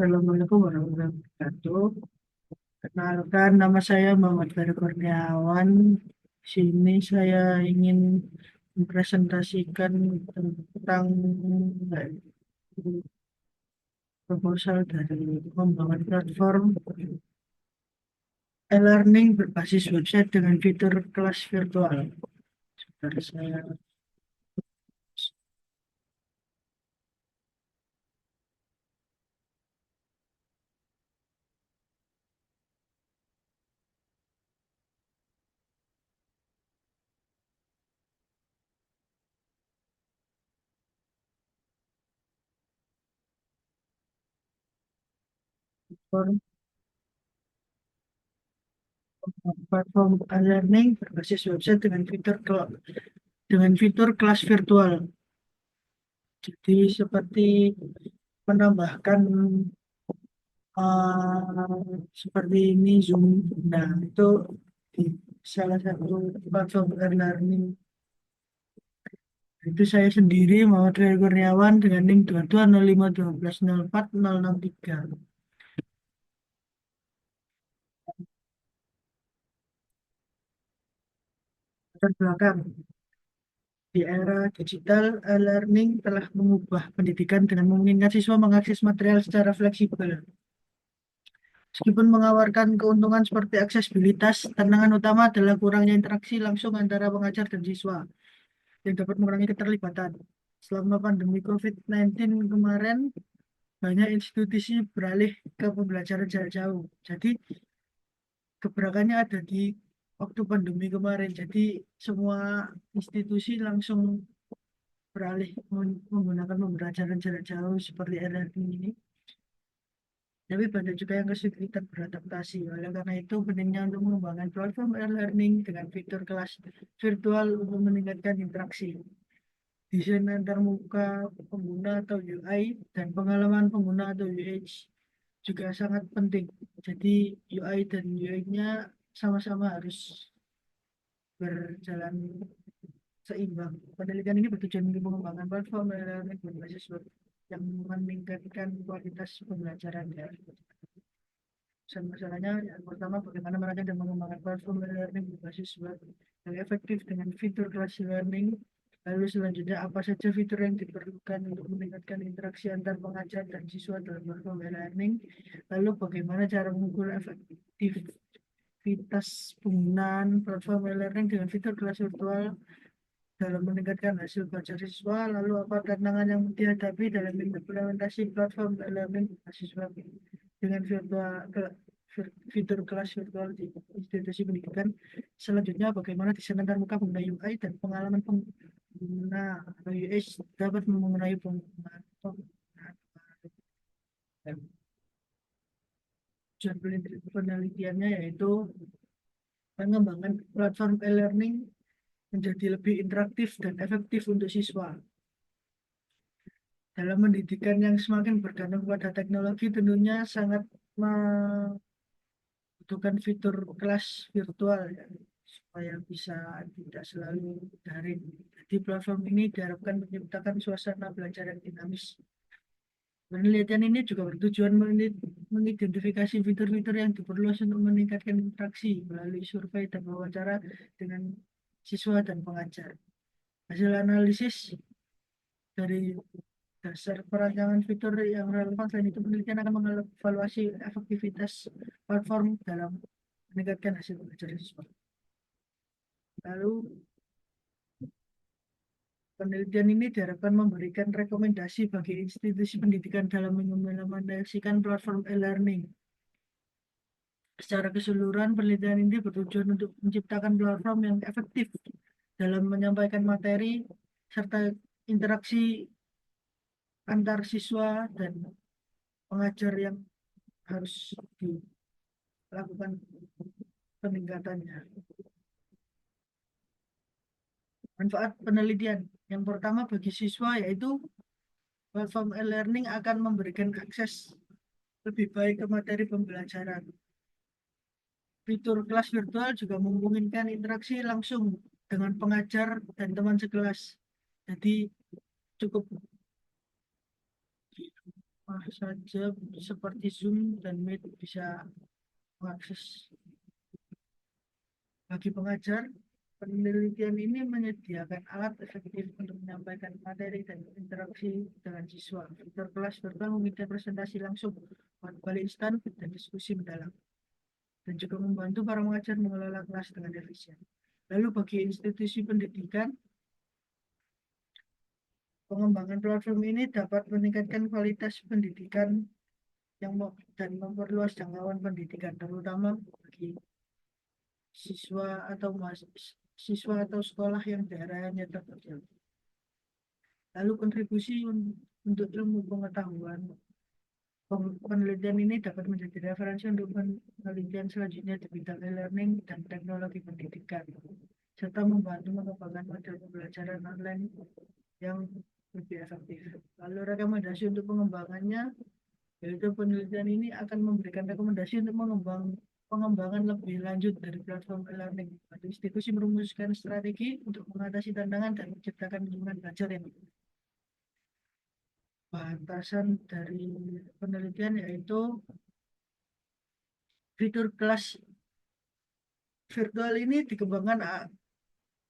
Assalamualaikum warahmatullahi wabarakatuh. Kenalkan, nama saya Muhammad Ferry Kurniawan. Di sini saya ingin mempresentasikan tentang proposal dari pengembangan platform e-learning berbasis website dengan fitur kelas virtual. Dari saya platform e-learning berbasis website dengan fitur kelas virtual. Jadi seperti menambahkan seperti ini Zoom. Nah, itu di salah satu platform e-learning. Itu saya sendiri Muhammad Ria Kurniawan dengan NIM 2205120463. Latar belakang. Di era digital, e-learning telah mengubah pendidikan dengan memungkinkan siswa mengakses material secara fleksibel. Meskipun menawarkan keuntungan seperti aksesibilitas, tantangan utama adalah kurangnya interaksi langsung antara pengajar dan siswa yang dapat mengurangi keterlibatan. Selama pandemi COVID-19 kemarin, banyak institusi beralih ke pembelajaran jarak jauh. Jadi, gebrakannya ada di waktu pandemi kemarin. Jadi, semua institusi langsung beralih menggunakan pembelajaran jarak jauh seperti e-learning ini. Tapi banyak juga yang kesulitan beradaptasi. Oleh karena itu, pentingnya untuk mengembangkan platform e-learning dengan fitur kelas virtual untuk meningkatkan interaksi. Desain antar muka pengguna atau UI dan pengalaman pengguna atau UX juga sangat penting. Jadi UI dan UX-nya sama-sama harus berjalan seimbang. Penelitian ini bertujuan untuk mengembangkan platform e-learning berbasis web yang meningkatkan kualitas pembelajaran ya. Dan masalahnya yang pertama bagaimana merancang dan mengembangkan platform e-learning berbasis web yang efektif dengan fitur kelas learning. Lalu selanjutnya apa saja fitur yang diperlukan untuk meningkatkan interaksi antar pengajar dan siswa dalam platform e-learning. Lalu bagaimana cara mengukur efektivitas penggunaan platform e-learning dengan fitur kelas virtual dalam meningkatkan hasil belajar siswa. Lalu apa tantangan yang dihadapi dalam implementasi platform e-learning berbasis web dengan fitur kelas virtual di institusi pendidikan. Selanjutnya, bagaimana desain antar muka pengguna UI dan pengalaman pengguna atau UX dapat mengurangi penggunaan. Tujuan penelitiannya yaitu mengembangkan platform e-learning menjadi lebih interaktif dan efektif untuk siswa. Dalam pendidikan yang semakin bergantung pada teknologi, tentunya sangat membutuhkan fitur kelas virtual ya, supaya bisa tidak selalu daring. Jadi platform ini diharapkan menciptakan suasana belajar yang dinamis. Penelitian ini juga bertujuan mengidentifikasi fitur-fitur yang diperluas untuk meningkatkan interaksi melalui survei dan wawancara dengan siswa dan pengajar. Hasil analisis dari dasar perancangan fitur yang relevan. Selain itu, penelitian akan mengevaluasi efektivitas platform dalam meningkatkan hasil belajar siswa. Lalu, penelitian ini diharapkan memberikan rekomendasi bagi institusi pendidikan dalam mengimplementasikan platform e-learning. Secara keseluruhan, penelitian ini bertujuan untuk menciptakan platform yang efektif dalam menyampaikan materi serta interaksi antar siswa dan pengajar yang harus dilakukan peningkatannya. Manfaat penelitian yang pertama bagi siswa yaitu platform e-learning akan memberikan akses lebih baik ke materi pembelajaran. Fitur kelas virtual juga memungkinkan interaksi langsung dengan pengajar dan teman sekelas. Jadi cukup saja seperti Zoom dan Meet bisa mengakses. Bagi pengajar, penelitian ini menyediakan alat efektif untuk menyampaikan materi dan interaksi dengan siswa. Fitur kelas virtual memiliki presentasi langsung, balik instan, dan diskusi mendalam, dan juga membantu para pengajar mengelola kelas dengan efisien. Lalu bagi institusi pendidikan, pengembangan platform ini dapat meningkatkan kualitas pendidikan dan memperluas jangkauan pendidikan, terutama bagi siswa atau siswa atau sekolah yang daerahnya terpencil. Lalu kontribusi untuk ilmu pengetahuan. Penelitian ini dapat menjadi referensi untuk penelitian selanjutnya di bidang e-learning dan teknologi pendidikan, serta membantu mengembangkan model pembelajaran online yang lebih efektif. Lalu rekomendasi untuk pengembangannya, yaitu penelitian ini akan memberikan rekomendasi untuk pengembangan lebih lanjut dari platform e-learning. Institusi merumuskan strategi untuk mengatasi tantangan dan menciptakan lingkungan belajar yang batasan dari penelitian yaitu fitur kelas virtual ini dikembangkan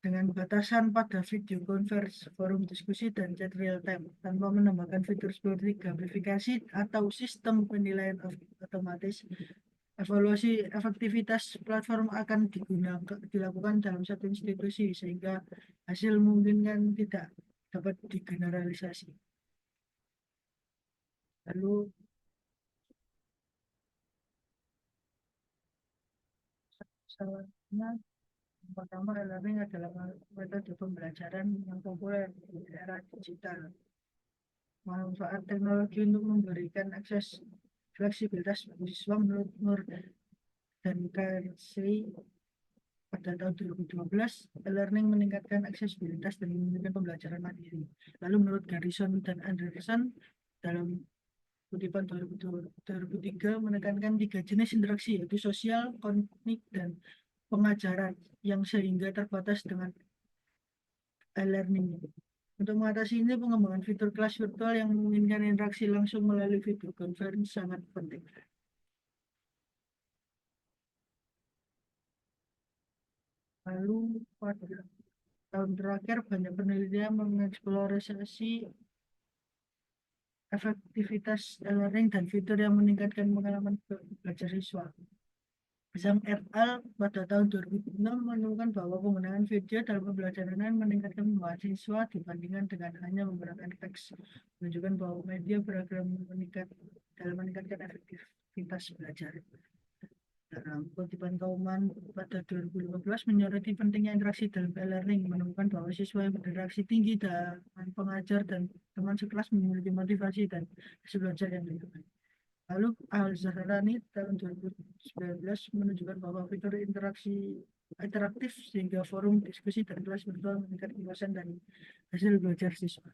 dengan batasan pada video conference, forum diskusi, dan chat real time tanpa menambahkan fitur seperti gamifikasi atau sistem penilaian otomatis. Evaluasi efektivitas platform akan dilakukan dalam satu institusi sehingga hasil mungkin kan tidak dapat digeneralisasi. Lalu salahnya, yang pertama e-learning adalah metode pembelajaran yang populer di era digital. Manfaat teknologi untuk memberikan akses fleksibilitas bagi siswa menurut Nur dan KRC pada tahun 2012, e-learning meningkatkan aksesibilitas dan memungkinkan pembelajaran mandiri. Lalu menurut Garrison dan Anderson dalam kutipan 2003 menekankan 3 jenis interaksi yaitu sosial, kognitif, dan pengajaran yang sehingga terbatas dengan e-learning. Untuk mengatasi ini, pengembangan fitur kelas virtual yang memungkinkan interaksi langsung melalui video conference sangat penting. Lalu pada tahun terakhir banyak penelitian mengeksplorasi efektivitas e-learning dan fitur yang meningkatkan pengalaman belajar siswa. Zhang et al. Pada tahun 2006 menemukan bahwa penggunaan video dalam pembelajaran meningkatkan pemahaman siswa dibandingkan dengan hanya menggunakan teks, menunjukkan bahwa media beragam meningkatkan efektivitas belajar. Dalam kutipan Kauman pada 2015 menyoroti pentingnya interaksi dalam e-learning, menemukan bahwa siswa yang berinteraksi tinggi dengan pengajar dan teman sekelas memiliki motivasi dan hasil belajar yang lebih baik. Lalu Al-Zahrani tahun 2019 menunjukkan bahwa fitur interaktif sehingga forum diskusi dan kelas virtual meningkatkan kepuasan dan hasil belajar siswa.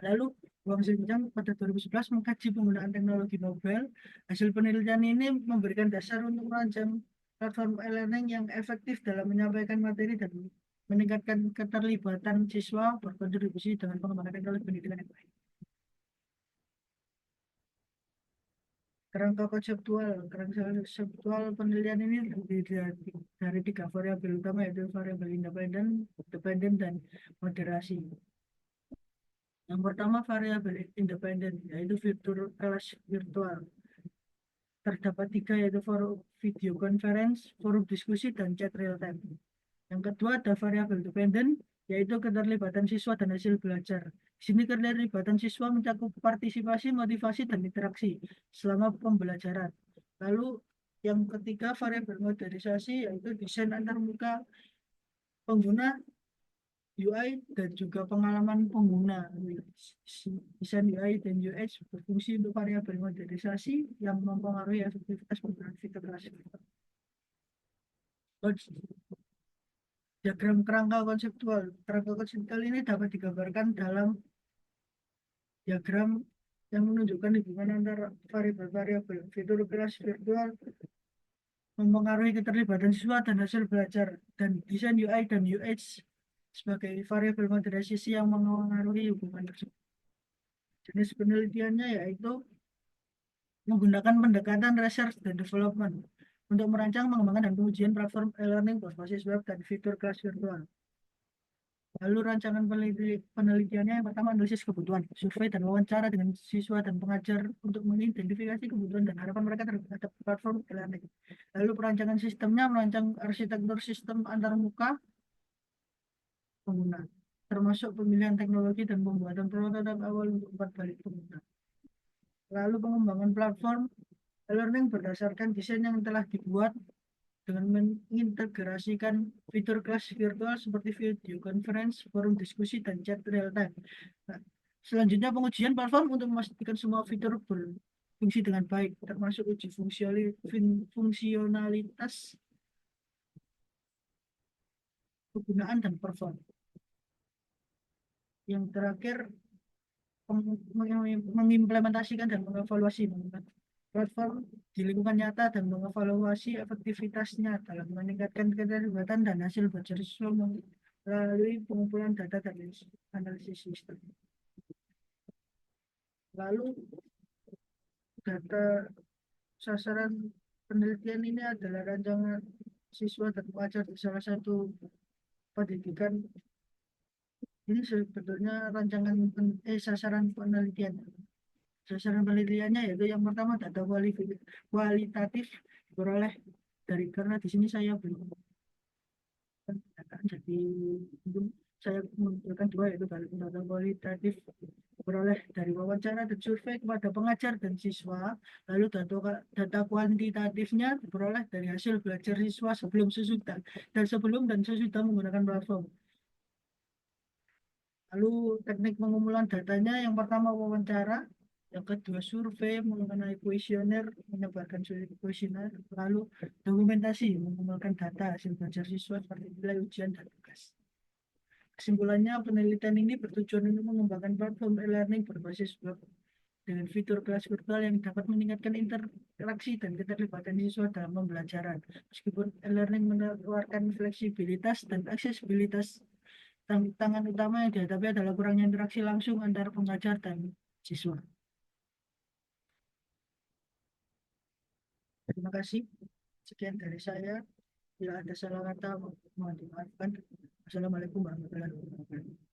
Lalu Wang Xinjiang pada 2011 mengkaji penggunaan teknologi mobile. Hasil penelitian ini memberikan dasar untuk merancang platform e-learning yang efektif dalam menyampaikan materi dan meningkatkan keterlibatan siswa berkontribusi dengan pengembangan teknologi pendidikan yang baik. Kerangka konseptual penelitian ini terdiri dari 3 variabel utama yaitu variabel independen, dan moderasi. Yang pertama variabel independen yaitu fitur kelas virtual. Terdapat 3 yaitu forum video conference, forum diskusi, dan chat real time. Yang kedua ada variabel dependen yaitu keterlibatan siswa dan hasil belajar. Di sini keterlibatan siswa mencakup partisipasi, motivasi, dan interaksi selama pembelajaran. Lalu yang ketiga variabel modernisasi yaitu desain antarmuka pengguna, UI, dan juga pengalaman pengguna. Desain UI dan UX berfungsi untuk variabel modernisasi yang mempengaruhi efektivitas penggunaan fitur kelas. Diagram kerangka konseptual. Kerangka konseptual ini dapat digambarkan dalam diagram yang menunjukkan hubungan antara variabel-variabel. Fitur kelas virtual mempengaruhi keterlibatan siswa dan hasil belajar, dan desain UI dan UX sebagai variabel modernisasi yang mempengaruhi hubungan tersebut. Jenis penelitiannya yaitu menggunakan pendekatan research dan development untuk merancang, mengembangkan, dan pengujian platform e-learning berbasis web dan fitur kelas virtual. Lalu rancangan penelitiannya yang pertama analisis kebutuhan, survei dan wawancara dengan siswa dan pengajar untuk mengidentifikasi kebutuhan dan harapan mereka terhadap platform e-learning. Lalu perancangan sistemnya merancang arsitektur sistem antarmuka pengguna, termasuk pemilihan teknologi dan pembuatan prototipe awal untuk empat balik pengguna. Lalu pengembangan platform e-learning berdasarkan desain yang telah dibuat dengan mengintegrasikan fitur kelas virtual seperti video conference, forum diskusi, dan chat real time. Nah, selanjutnya pengujian platform untuk memastikan semua fitur berfungsi dengan baik, termasuk uji fungsionalitas, kegunaan, dan perform. Yang terakhir, mengimplementasikan dan mengevaluasi platform di lingkungan nyata dan mengevaluasi efektivitasnya dalam meningkatkan keterlibatan dan hasil belajar siswa melalui pengumpulan data dan analisis sistem. Lalu data sasaran penelitian ini adalah rancangan siswa dan pelajar di salah satu pendidikan. Ini sebetulnya rancangan sasaran penelitian. Sasaran penelitiannya yaitu yang pertama data kualitatif diperoleh dari, karena di sini saya belum jadi mungkin saya menunjukkan dua, yaitu data kualitatif diperoleh dari wawancara dan survei kepada pengajar dan siswa. Lalu data kuantitatifnya diperoleh dari hasil belajar siswa sebelum, sesudah, dan sebelum dan sesudah menggunakan platform. Lalu teknik pengumpulan datanya yang pertama wawancara, yang kedua survei mengenai kuesioner, menyebarkan kuesioner, lalu dokumentasi mengumpulkan data hasil belajar siswa seperti nilai ujian dan tugas. Kesimpulannya, penelitian ini bertujuan untuk mengembangkan platform e-learning berbasis web dengan fitur kelas virtual yang dapat meningkatkan interaksi dan keterlibatan siswa dalam pembelajaran. Meskipun e-learning menawarkan fleksibilitas dan aksesibilitas, tantangan utama yang dihadapi adalah kurangnya interaksi langsung antara pengajar dan siswa. Terima kasih. Sekian dari saya. Bila ada salah kata, mohon dimaafkan. Assalamualaikum warahmatullahi wabarakatuh.